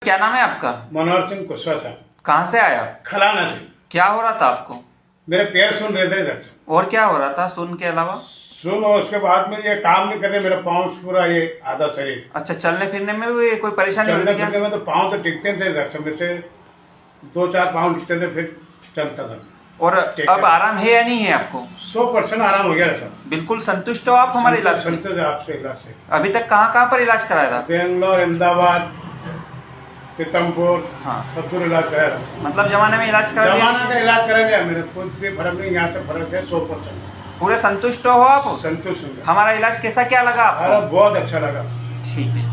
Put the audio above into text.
क्या नाम है आपका? मनोहर सिंह कुशवाहा साहब। कहाँ से आए आप? खलाना से। क्या हो रहा था आपको? मेरे पैर सुन रहे थे इधर से। और क्या हो रहा था सुन के अलावा? सुन, और उसके बाद में ये काम नहीं कर रहे, मेरा पाँव पूरा ये आधा शरीर। अच्छा, चलने फिरने में भी कोई परेशानी चलने होती क्या? फिरने में तो पाँव तो टिकते थे इधर से, मेरे से 2-4 पाँव टिकते थे, फिर चलता था। और अब आराम है या नहीं है आपको? 100% आराम हो गया था। बिल्कुल संतुष्ट हो आप हमारे इलाज से? संतुष्ट है आपसे इलाज से। अभी तक कहाँ कहाँ पर इलाज कराया था? बेंगलोर, अहमदाबाद, पीतमपुर, हाँ, सब पूरा इलाज कराया था। मतलब जमाने में इलाज करा दिया? जमाना का इलाज करा गया, मेरे कुछ भी फर्क नहीं, यहाँ से फर्क है 100%। पूरे संतुष्ट हो आप? संतुष्ट हूँ। हमारा इलाज कैसा क्या लगा आपको? अरे बहुत अच्छा लगा। ठीक है।